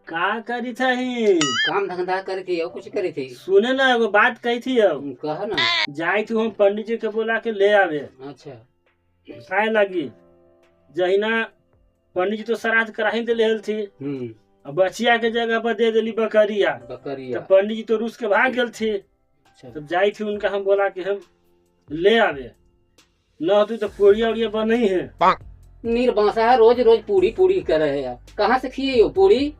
का करी थी? काम धंधा करके और कुछ करी थी? सुने ना एगो बात कही थी। अब कहा ना। जाई थी हम पंडित जी के बोला के ले आवे। अच्छा। खाए लगी जहिना पंडित जी तो श्राद्ध कराही दे लेल थी। अब बचिया के जगह पर दे दिली बकरिया। तो पंडित जी तो रूस के भाग गल थे। तब जाई थी उनका हम बोला कि हम ले आवे न होती तो पूड़िया उड़िया बनी है। निर्बासा है, रोज रोज पूड़ी पूड़ी कर रहे हैं। कहाँ से खिए हो पूड़ी?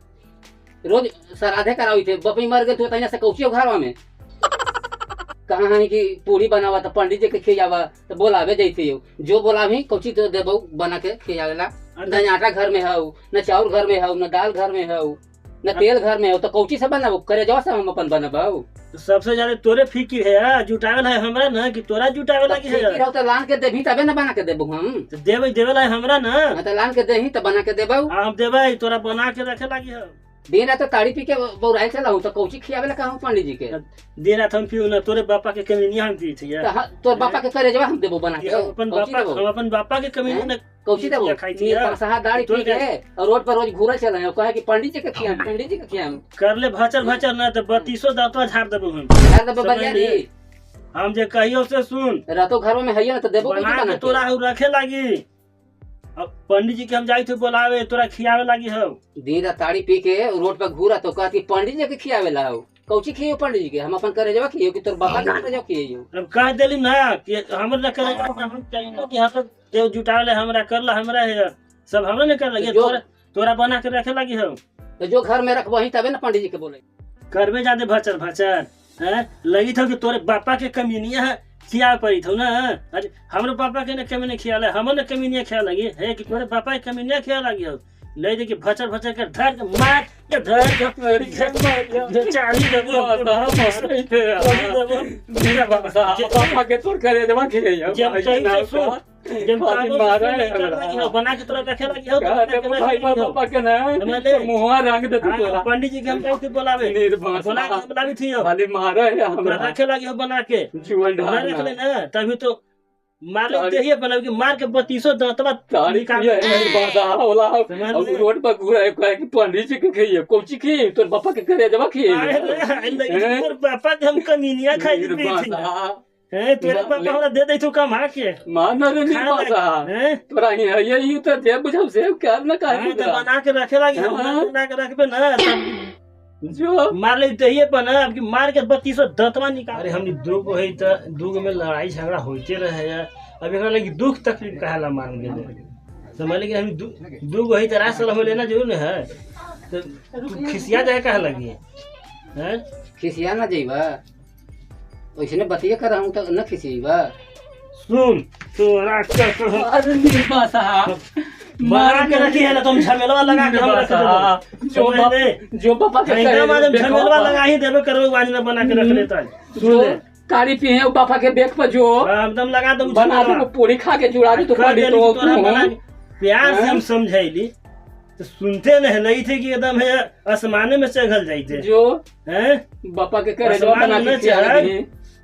रोज श्राद्धे करावी थे, बपी मर गए तो तैया से कौचियो घरवा में कहाँ है कि पूड़ी बनावा तो पंडित जी के खियावा तो बोलावे जैसे हो जो बोलावी कौची तो देबो बना के खियावेला। न आटा घर में हो, न चाउर घर में हो, न दाल घर में हो, न तेल घर में हो, तो कौची से बनाबो? करे जाओ से हम अपन बनाबो। तो सबसे ज्यादा तोरे फिक्र है, जुटावेल है हमरा ना कि तोरा जुटावे लगी है। फिक्र हो तो लान के देभी तबे न बना के देबो हम। तो देवे ला हमरा ना। तो लान के देही तो बना के देबो। हम देवे तोरा बना के रखे लगी है। दिन रात ताड़ी पी के बौराई चला हूं तो कौची खियावेला कहूं पंडित जी के? दिन रात हम पियो ना, तोरे बापा के कमीनिया हम पी थी। तोर बापा के करे जवा हम देबो बना के। अपन बापा हम अपन बापा के कमीनिया ना कौची देबो? सहा दाढ़ी पी के और रोड पर रोज घूरे चले हो, कहे कि पंडित जी के खिया, पंडित जी के खिया। कर ले भचर ना तो 32 दांतवा झाड़ देबो हम। झाड़ देबो बरियारी। हम जे कहियो से सुन रातो घर में हइया ना तो देबो बना के तोरा रखे लगी। अब पंडित जी के हम जाई थे बोलावे तोरा खियावे लगी हो। दिन रात ताड़ी पी के रोड पर घूरा तो कहती पंडित जी के खियावे ला हो। कौची खियो पंडित जी के? हम अपन करे जवा खियो कि तोर बाबा के करे जवा खियो? अब कह देली ना कि हमर न करे जवा हम चाहिए कि हाथ देव जुटावे हमरा करला हमरा है सब हमरा ने कर लगे। तोरा बना के रखे लगी हो तो जो घर में रखबही तबे ना पंडित जी के बोले। करबे जादे भचर हैं लगी थो कि तोरे बापा के कमीनिया है खिया पड़ी थो ना। अरे हमरे पापा के ने कमीने खिया ले, हमर ने कमीनिया खिया लगी है कि तोरे पापा के कमीनिया खिया लगी हो। ले दे के भचर के धर के मार के धर के मेरी खेत में चाली देबो मेरा पापा के तोर करे देवा खिए जब कहीं सो जब मारा है बना के तोरा रखे लगी हो। भाई पापा के ना मुंहवा रंग दे तोरा। पंडित जी के हम कैसे बोलावे? बना के बोलावी थी खाली मारा है हमरा रखे लगी हो बना के जीवन ढाल रख ले ना। तभी तो मार ले देहिए बनावे कि मार के 32 दांतवा ताड़ी का बासा होला। अब रोड पर घूरा है कहे कि पंडित जी के खइए कौची खइए? तोर बापा के करे जवा खइए। तोर बापा के हम कमीनिया खाई थी है। तेरे पापा हमरा दे दे तू कमा के मार रे नहीं बासा है तोरा ये तो दे बुझाऊ से क्या ना काहे तो बना के रखे लगी हम बना के रखबे ना जो मार ले दहिए पर ना अब की मार के 32 दांतवा निकाल। अरे हमनी दुख होई त दुख में लड़ाई झगड़ा होते रहे है। अब एकरा लगी दुख तकलीफ कहाला मान गेले समझ ले कि हम दुख होई त रासल हम लेना जरूर है। तो खिसिया जाए कहा लगी है? खिसिया ना जइबा ओइसने बतिया कर हूं त न खिसियबा। सुन तोरा अरे निर्मा साहब मार के रखी है ना तुम झमेलवा लगा के हम रख देबो। जो पापा के झमेलवा लगा ही देबे करबे वानी ना बना के रख लेता है। सुन ले काली पी है पापा के बेक पर जो एकदम लगा दम बना दो पूरी खा के जुड़ा दे तो पड़ी तो प्यार से हम समझाइली तो सुनते नहीं लगी थे कि एकदम है आसमान में चढ़ल जाइते जो हैं पापा के करे जो बना के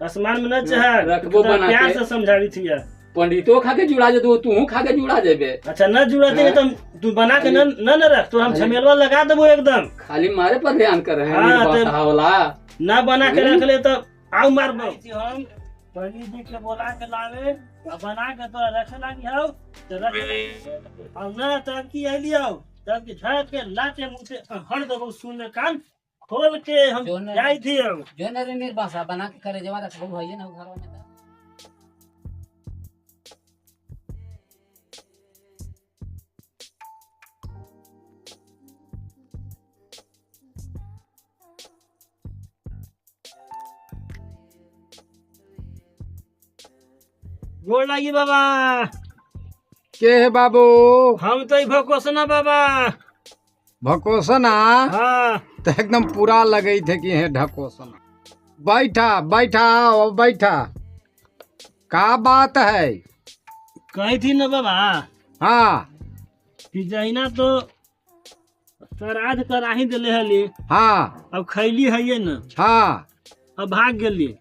आसमान में न चाह रखबो बना के प्यार से समझावी थी यार। पंडितो खा के जुड़ा दे तू खा के जुड़ा देबे। अच्छा न जुड़ा दे तो तू बना के न रख तो हम झमेलवा लगा देबो एकदम। खाली मारे पर ध्यान कर रहे हैं वाला ना बना के रख ले तो आओ मारबो। हम पंडित जी के बोला के लावे बना के तो रख लागी हो तो रख और ना तब की आइली हो तब की झट के लाते मुंह से हट देबो। सुन कान खोल के हम जाई थी हम जो न रे निर्बासा बना के करे जवा रखबो भइए ना घर में। गोड़ लागी बाबा। के है बाबू? हम तो भकोसना बाबा। भकोसना? हाँ तो एकदम पूरा लगे थे कि है ढकोसना। बैठा बैठा आओ बैठा। का बात है? कही थी ना बाबा हाँ कि जहिना तो श्राद्ध कराही दिले हली। हाँ अब खैली है ये न। हाँ अब भाग गेली।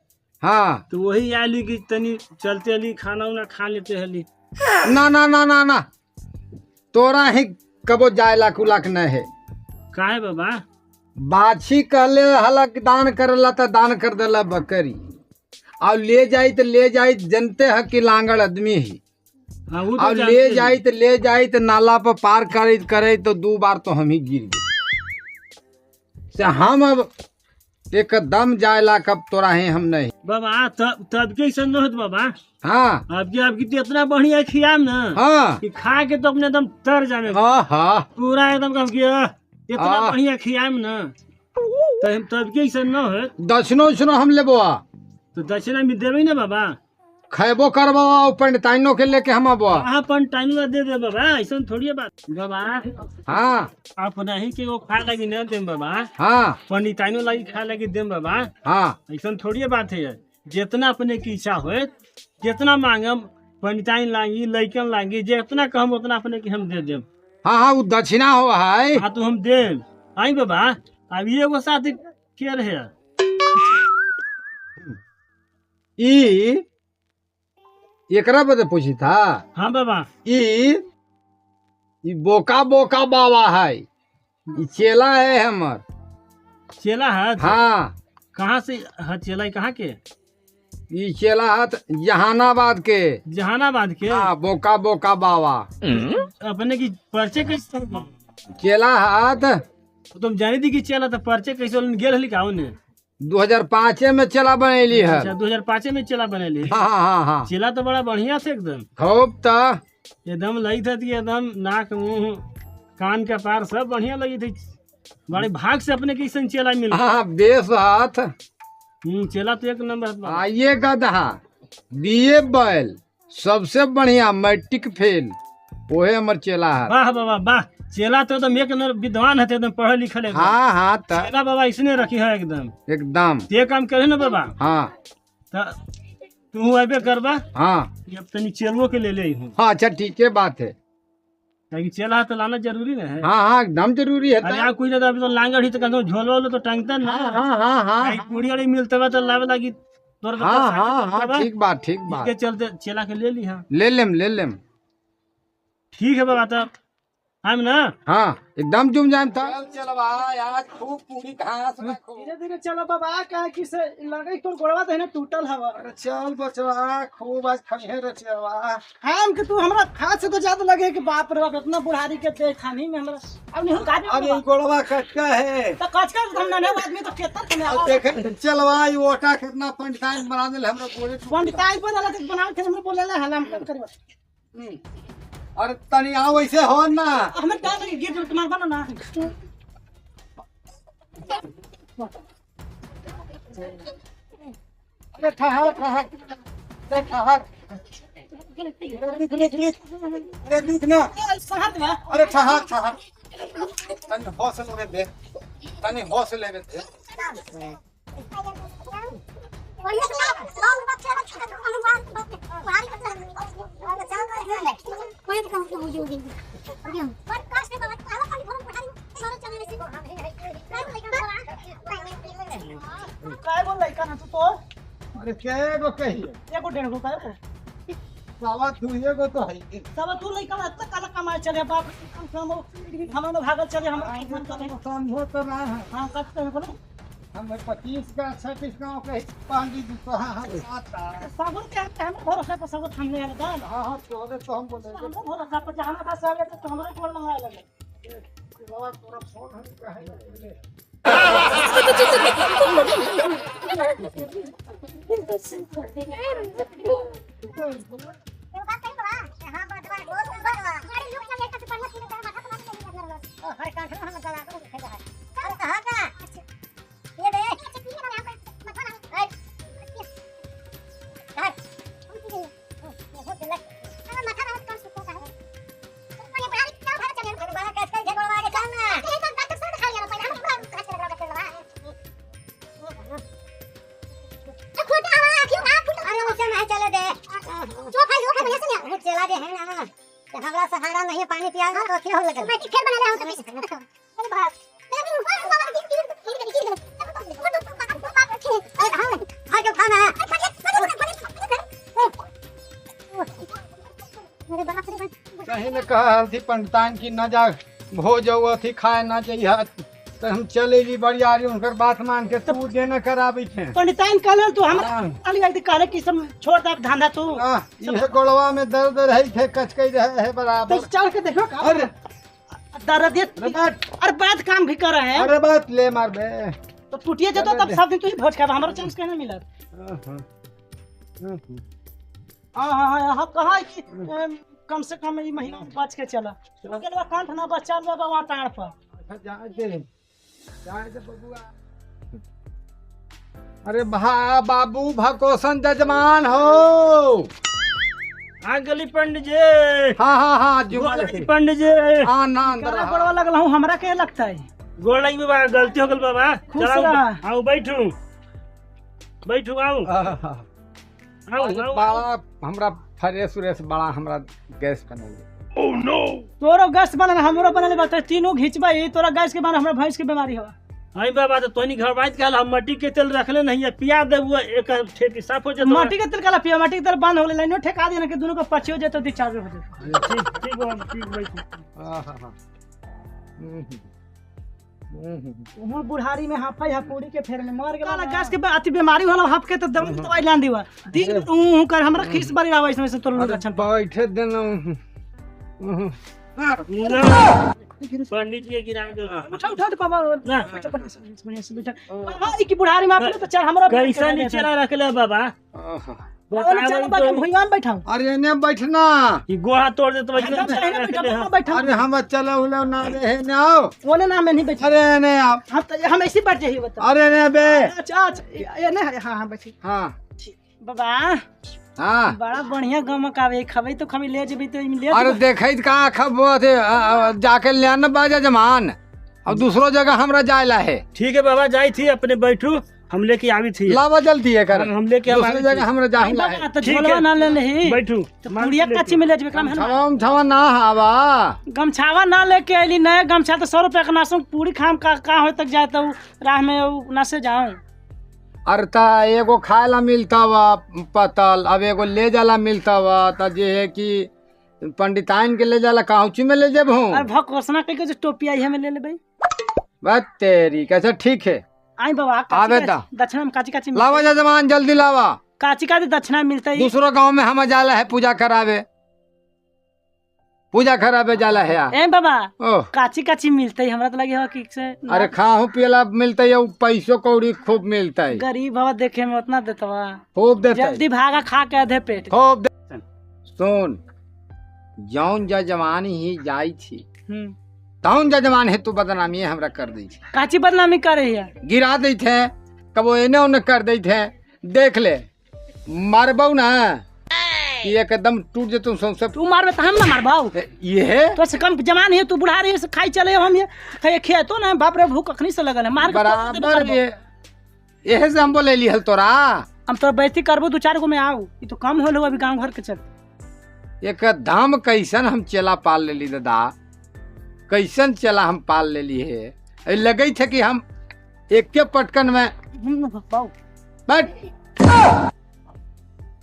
हाँ तो वही आली कि तनी चलते हली खाना उना खा लेते हली। ना ना ना ना ना तोरा ही कबो जाए लाख न है। काहे बाबा? बाछी कहले हलक दान करला तो दान कर देला बकरी और ले जाई जनते है कि लांगड़ आदमी ही हाँ, वो तो और जानते ले जाई तो नाला पर पार करे तो 2 बार तो हम ही गिर गए से हम अब एकदम जायला कब तोरा है हम नहीं बाबा तब के ऐसा न होत बाबा। हाँ आपकी तो इतना बढ़िया खियाम ना हाँ कि खा के तो अपने एकदम तर जाने हाँ पूरा एकदम कब किया इतना हाँ। बढ़िया खियाम ना तो हम तब के ऐसा न हो दक्षिणो हम लेबो तो दक्षिणा में देवे ना बाबा। खैबो करबो पंडिताइनो के लेके हम आबो हाँ टाइम दे दे बाबा ऐसा थोड़ी है बात बाबा। हाँ आप नहीं के वो खा लगी न देम बाबा हाँ पंडिताइनो लगी खा लगी देम बाबा हाँ ऐसा थोड़ी है बात है। जितना अपने की इच्छा हो जितना मांगम पंडिताइन लागी लइकन लागी जितना कहम उतना अपने की हम दे देम। हाँ हाँ वो दक्षिणा हो है हाँ तो हम देम आई बाबा। अब ये एगो साथ के रहे ई एकरा बदे पूछी था हाँ बाबा ई बोका बाबा है ई चेला है हमर चेला है हाँ कहाँ से है चेला कहाँ के ई चेला है जहानाबाद के जहानाबाद के हाँ बोका बाबा अपने की पर्चे कैसे चेला है तुम जानी थी कि चेला तो पर्चे कैसे गेल हली का 2005 में चेला बनेली है। अच्छा 2005 में चेला बनेली। हाँ हाँ हाँ चेला तो बड़ा बढ़िया थे एकदम खूब तो एकदम लगी थी एकदम नाक मुंह कान का पार सब बढ़िया लगी थी। बड़े भाग से अपने कैसे चेला मिला। हाँ बेस हाथ चेला तो एक नंबर। आइए गधा बीए बैल सबसे बढ़िया मैट्रिक फेल ओहे हमर चेला है। वाह बाबा वाह चेला तो एकदम एक नंबर विद्वान है एकदम पढ़े लिखल है। हाँ हाँ चेला बाबा इसने रखी है एकदम ते काम करे ना बाबा। हाँ तू अबे करबा। हाँ अब तनी चेलवो के ले ले हूँ। हाँ अच्छा ठीक है बात है ताकि चेला तो लाना जरूरी ना है। हाँ हाँ एकदम जरूरी है अरे कोई ना अभी तो लांगड़ ही तो कहते झोलो लो तो टांगता ना। हाँ हाँ हाँ पूरी वाली मिलते हुआ तो लावे लगी तोर हाँ हाँ हाँ ठीक बात के चलते चेला के ले ली। हाँ ले लेम ठीक है बाबा तब हम ना हाँ एकदम जुम जाम था। चलवा आज खूब पूरी घास धीरे धीरे चलो बाबा का कि से लगे तो गोड़वा देने टूटल हवा। चल बचवा खूब आज खइहे रे चलवा। हम कि तू हमरा खाद से तो ज्यादा लगे कि बाप रे बाप इतना बुढ़ारी के दे खानी में हमरा अब नहीं गाड़ी। अरे गोड़वा कटका है तो कचका हम ना आदमी तो केतर के अब देख चलवा ये ओटा कितना पंडिताइन बना देले हमरा बोले पंडिताई बना के बना के हमरे बोले ला हलाम कर करबा। अरे तनी आओ ऐसे हो ना हमें क्या लगे गिर तुम्हार बना ना। अरे ठहर अरे देख ना सहत में अरे ठहर तनी हौसले दे तनी हौसले दे। काय बोल लइका ना तू तो अरे केगो कहिए एगो डेढ़ गो काय सावा दुइगो तो है सब तू लइका इतना काला कमाए चले बाप हम भागल चले हम संभव तो ना है। हां कट के बोलो हम 25 का 36 गांव के पांडी दुपहा आता सागुन क्या टाइम भरोसा पर सब हमने आला दान। हां तोरे तो हम बोले हम भरोसा पर जहां का सागे तो हमरे कोल मंगाए लगे बाबा तोरा फोन हम कहे चला दे है ना हमरा सहारा नहीं पानी पिया तो क्या हो लगल मैं फिर बना ले हम तो अरे बाप कहीं ने कहा हल्दी पंडितान की न जा भोज अथी खाए ना चाहिए तो हम चले ली बड़ी आ रही उनकर बात मान के तू देना कराबी थे पंडिताइन कहले तू हमरा अली आई कहले कि सब छोड़ दे धंधा तू ये गोलवा में दर्द रही थे कचकई रहे है तो बराबर। चल के देखो का अरे दर्द अरे बात काम भी कर रहे हैं। अरे बात ले मार बे तो टूटिए जतो तब सब दिन तू ही भोज खाबा हमरा चांस कहने मिलत। हां कहा कि कम से कम ई महीना बच के चला केलवा कांठ ना बचा ले बाबा टाण पर जाए दे बबुआ। अरे बाबू भकोसन जजमान हो। हाँ गली पंडित जी। हाँ पंडित जी। हाँ ना अंदर गला पड़वा लगल हूं हमरा के लगता है गोड़ लगी बाबा गलती हो गल बाबा। खुश रह। आओ बैठू बैठू आओ आओ बड़ा हमरा फ्रेश उरेश बड़ा हमरा गैस बनल। ओह नो तोरो गैस बनल हमरो बनल बता तीनों घिचबाई तोरा गैस के बाद हमरा भैंस के बीमारी हो। हां बाबा तो तोनी घर बात कहल हम मट्टी के तेल रखले नहीं है पिया देबो एक ठेकी साफ हो जतो। माटी के तेल काला पिया माटी के तेल बंद हो लाइनो ठेका देना के दोनों को पची हो जतो 2-4 हो जतो। ठीक ठीक हो ठीक बैठ। हां वो बुढ़ारी में हाफा या पूरी के फेर में मर गेला गैस के अति बीमारी होला हाफ के तो दवाई लान दीवा दिन कर हमरा खीस बारी आवे इसमें से तोर लक्षण बैठे देना। पंडित जी के गिरा दो। उठा बाबा ना बढ़िया से बेटा बाबा ई की बुढ़ारी में आप तो चल हमरा कैसा नीचे रखले बाबा चल बाबा भुइया में बैठाऊं। अरे ने बैठना ई गोहा तोड़ दे तो बैठले अरे हम चलो उले ना रे ने आओ ओने ना में नहीं बैठ। अरे ने आओ हम ऐसे बैठ जाइए बता। अरे ने बे अच्छा ये ना हां बैठी हां बाबा हाँ बड़ा बढ़िया गमक आवे खबे तो खमी ले जेबी तो ले। अरे देखै कहाँ खबो थे जाके ले आना बाजा जमान अब दूसरो जगह हमरा जायला है। ठीक है बाबा जाई थी अपने बैठू हम लेके आवी थी लावा जल्दी है कर हम लेके दूसरी जगह हमरा जाहिला है। तो झोलवा ना ले लेही बैठू तो पुड़िया कच्ची में ले जेबे काम है ना छम छवा ना हवा गमछावा ना लेके आइली नया गमछा तो 100 रुपया का नासों पूरी खाम का हो तक जाए तो राह में ना से जाऊं। अरे ता एगो खायला मिलता वा पतल अब एगो ले जाला मिलता वा ता जे है कि पंडिताइन के ले जाला काउची में ले जेब हूँ। अरे भकोसना कह के जो टोपी आई हमें ले ले भाई बात तेरी कैसे ठीक है आई बाबा आवे दा दक्षिणा में काची लावा जजमान जल्दी लावा काची दक्षिणा मिलता है। दूसरो गांव में हम जाला है पूजा करावे जाला है ए बाबा ओह काची मिलता है हमरा तो लगे हो कि से अरे खाहू पियला मिलता है पैसों कौड़ी खूब मिलता है। गरीब हवा देखे में उतना देतवा खूब देता है जल्दी भागा खा के आधे पेट खूब दे। सुन जौन जजमानी ही जाई थी तौन जजमान है तू बदनामी हमरा कर दी थी काची बदनामी करे है गिरा दी थे कबो एने ओने कर दी थे देख ले मारबौ ना कि एकदम टूट जे तुम सब तू मारबे त हम ना मारबौ ये है तो से कम जवान है तू बुढ़ा रही से खाई चले हम ये खाए खेतो ना बाप रे भूख अखनी से लगल है मार के बराबर ये से हम बोले ली हल तोरा हम तो बेइज्जती करबो 2-4 गो में आओ ये तो कम होलो अभी गांव घर के चल। एकदम कैसन हम चेला पाल लेली दादा कैसन चेला हम पाल लेली है लगे थे कि हम एक के पटकन में बैठ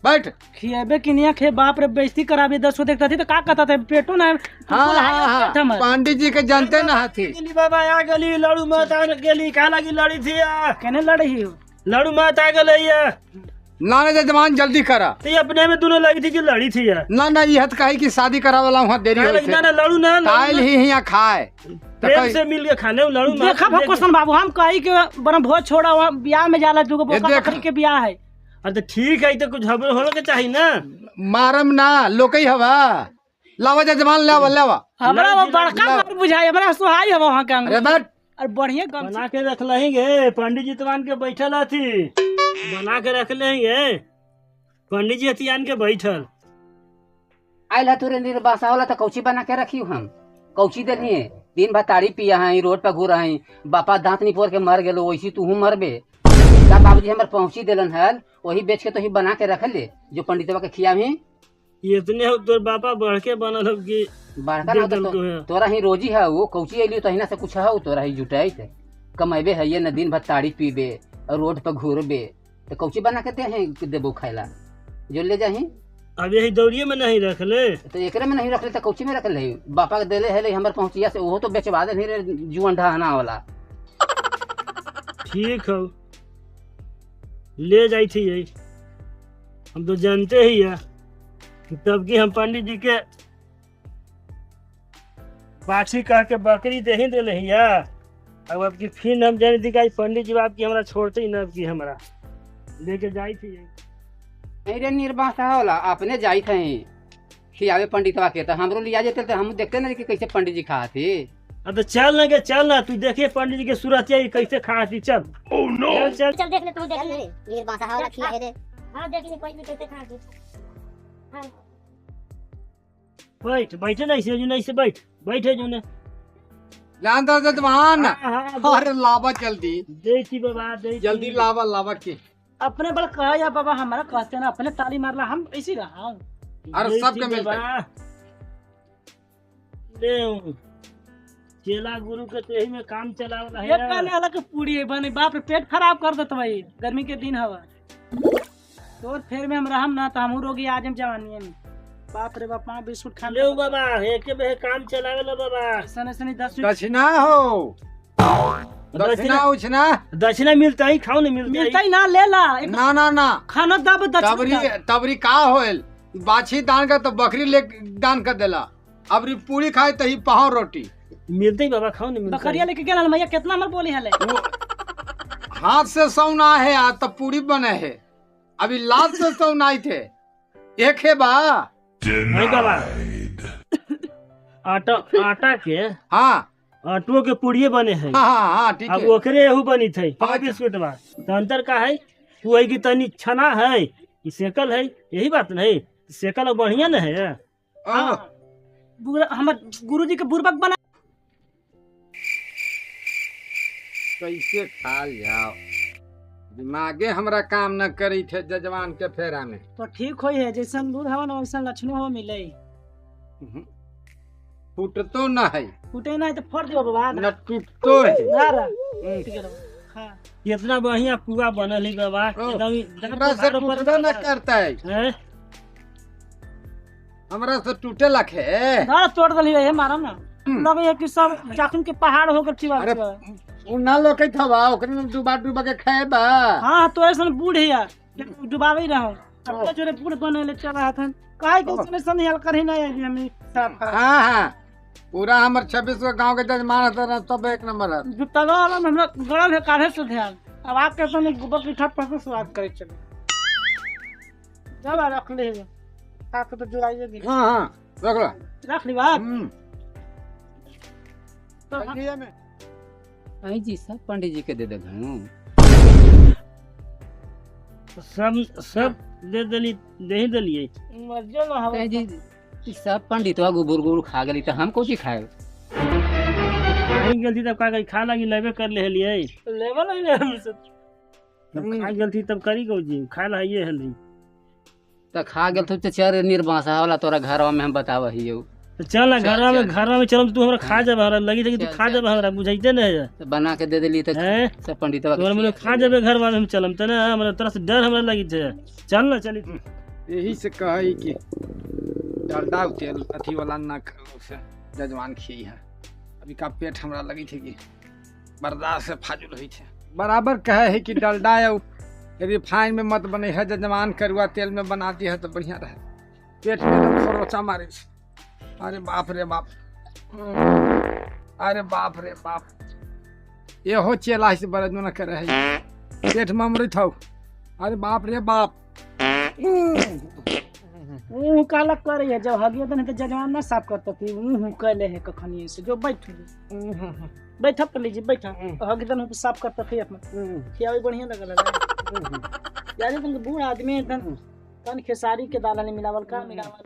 बैठ खिएबे कि नहीं खे बाप रे बेइज्जती कराबे 10 को देखता थी तो का कहता था पेटो ना हाँ पंडित जी के जानते ना थी बाबा आ गली लड़ू मत आ गली का लगी लड़ी थी कहने लड़ी हो लड़ू मत आ गई नाना जजमान जल्दी करा तो अपने में दोनों लगी थी कि लड़ी थी ना ना यह कही कि शादी करा वाला वहाँ देरी हो ना लड़ू ना कायल ही यहाँ खाए प्रेम से मिल के खाने लड़ू देखा भकोसन बाबू हम कही के बड़ा भोज छोड़ा वहाँ ब्याह में जाला दुगो बकरी के ब्याह है। अरे तो ठीक है तो कुछ होने के चाहिए ना मारम ना लोकई हवा लावा जजमान लावा हमरा वो बड़का घर बुझाई हमरा सुहाई हवा वहाँ के अरे बैठ और बढ़िया बना के रख लेंगे पंडित जी तमान के बैठल थी बना के रख लेंगे पंडित जी हथियान के बैठल आइल है तुरे निर्बासा होला तो कौची बना के रखी हम कौची देनी है दिन भर ताड़ी पिया है रोड पर घूरा है बापा दांत निपोर के मर गेलो वैसी तू मरबे का बाबूजी हमर पहुंची देलन है वही बेच के तो ही बना के रख ले जो पंडितवा के खिया ही इतने तोर बापा बढ़ के बनल हो कि बड़का ना तोरा ही रोजी है वो कौची अइली तहिना से कुछ है तोरा ही जुटाई से कमेबे है ये न दिन भर ताड़ी पीबे और रोड पर घूरबे तो कौची बना के दे देबो खाइला जो ले जाही अब यही दौड़िए में नहीं रख ले तो एकरे में नहीं रख ले तो कौची में रख ले बापा के देले है हमर पहुंचिया से वो तो बेचवा दे रे जुअन ढाहना वाला ठीक हो, ले जाई थी यही। हम तो जानते ही है कि तब की हम पंडित जी के बाछी कह के बकरी दे ही दिले हिया। अब आपकी फिर हम जाने दी पंडित जी आपकी हमरा छोड़ते ही न की हमरा लेके जाई थी यही। अरे निर्बासा होला अपने जाई थे खियावे पंडितवा के तो हमरो लिया जेते तो हम देखते ना कि कैसे पंडित जी खा थे। अब तो चल ना तू देखिए पंडित जी के सूरत यही कैसे खा थी। चल चल चल देख ले, तू देख ले ये बासा वाला खिला है रे। हां देख ले कोई भी कैसे खा दे। हां बैठे नहीं से बैठे जो ने जानता जजमान। हाँ, अरे लावा जल्दी दे थी बाबा दे जल्दी लावा के। अपने बल कहा या बाबा हमारा कहते ना अपने ताली मारला हम ऐसी रहा। अरे सबके मिलता है। ले चेला गुरु के तेही में काम चलावला है। ये कहने वाला के पूरी है बने बाप रे पेट खराब कर देत भाई गर्मी के दिन हवा। तो फिर में हम रहम ना तो हम रोगी आज हम जवानी में बाप रे बाप 5 बिस्कुट खा ले बाबा एके बे काम चलावेला बाबा। सने 10 दक्षिणा हो दक्षिणा उछना दक्षिणा मिलता ही खाओ नहीं मिलता ही ना ले ला ना खाना दब तबरी का होल बाछी दान का तो बकरी ले दान कर देला। अबरी पूरी खाए तो ही पाव रोटी मिलते ही बाबा खाओ नहीं मिलता। बकरिया लेके गेल मैया कितना हमर बोली हले हाथ से सौना है आज तो पूरी बने है। अभी लात से सौनाई थे एक है बा। नहीं बाबा आटा के हाँ आटो के पुड़िए बने हैं। हाँ ठीक अब है। ओकरे एहू बनी थी 5 बिस्कुट बा तो अंतर का है वही की तनी छना है कि सेकल है यही बात नहीं सेकल बढ़िया न है। हमर गुरुजी के बुरबक बना कैसे खा जाओ दिमागे हमरा काम न करी थे जजमान के फेरा में। तो ठीक होई है जैसन दूध हवा ना वैसन लक्षण हो मिले। फूटतो न है फूटे ना तो फोड़ दियो बाबा न टूटतो है। यार ठीक है हां कितना बढ़िया पुआ बनल है बाबा एकदम हमरा से टूटबे न करता है। हैं? हमरा से टूटे लखे। ना तोड़ दली है मारा ना लगे है कि सब जाखिन के पहाड़ होकर चिवा। अरे उ ना लोके थवा ओकरे में डुबा के खाए बा। हां तो ऐसन बूढ़ है यार डुबावे रहो अब जोरे बूढ़ बनेले चल रहा था काहे के इसमें सन हल कर ही ना है हम साफ। हाँ पूरा हमर 26 गो गांव के जजमान है सब एक नंबर है। जुत्ता वाला हमरा गड़ल है काहे से ध्यान अब आप के सन गोबर की ठप पर स्वाद करे चले जब रख ले आप तो जुड़ाइए भी। हाँ रख ली बात तो आई जी सब पंडित जी के दे देबू सब दे दिलिए मर्जो ना हो जी सब पंडितवा गुबुर खा गेली तो हम कोची खाए। नहीं गलती तब का खा लगी लेबे कर ले लिए लेवल नहीं हमसे खा गलती तब करी को जी खा ला ये हल्दी तो खा गेल तो चर निर्बासा वाला तोरा घरवा में हम बताव हियो तो चल ना घर में चल तू हमरा खा जब हमरा लगी कि तू खा जब हमरा बुझाइते नहीं है तो बना के दे देली तो हैं सब पंडितवा तोरा मतलब खा जब घर वाले हम चलम त ना हमरा तरह से डर हमरा लगी थे चल ना चली तू। यही से कही कि डालडा तेल अथी वाला ना खाओ से जजमान खी है। अभी का पेट हमरा लगी थी कि बर्दाश्त से फाजुल हुई थे। बराबर कहे है कि डालडा या रिफाइन में मत बने है जजमान करुआ तेल में बना दी है तो बढ़िया रहे। पेट में एकदम खरोचा मारे। अरे बाप रे बाप अरे बाप रे बाप ये हो चेला से बड़ा न करे है पेट में अमृत हो। अरे बाप रे बाप काला करे है जब हगिया तो नहीं तो जजमान ना साफ करता थी कहले है कखनी से जो बैठा कर लीजिए बैठा हगी तो नहीं साफ करता थी अपना खियावे बढ़िया लगल यार तुम बूढ़ आदमी एकदम तन खेसारी के दाना नहीं मिलावल का मिलावल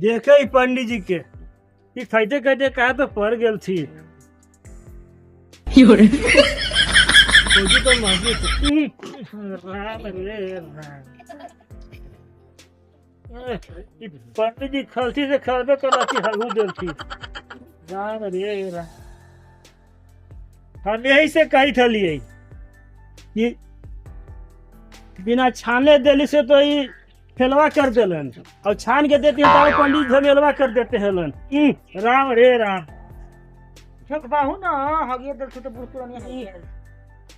देखे पंडित जी के खाते खाते कहा तो पड़ गल थी तो पंडित जी खलती से खलबे कर हगू दिल थी हम यही से कही थलिए कि बिना छाने दिली से तो फेलवा कर देलन और छान के देते हैं तो पंडित झमेलवा कर देते हैं लन। राम रे राम। छक बाहु ना हगिए दल तो बुढ़ पुरानी है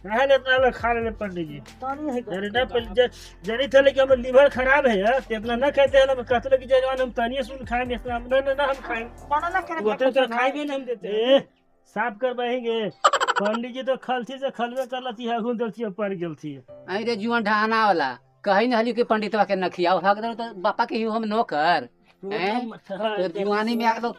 रह लेता है खा ले पंडित जी। तानी है अरे ना जरी थे लेकिन हम लिवर खराब है यार तो इतना ना कहते हैं हम कहते कि जजमान हम तनिए सुन खाएंगे इतना ना हम खाएंगे माना ना करे गोते तो खाएंगे नहीं हम देते साफ कर पाएंगे। पंडित जी तो खलती से खलवे कर लती है घुन दलती है पर गेलती है। आई रे जुआन ढहाना वाला कहीं न हली के पंडितवा के न खियाओ हक दो तो बापा के ही हम नौकर हैं तो जुआनी में आ दो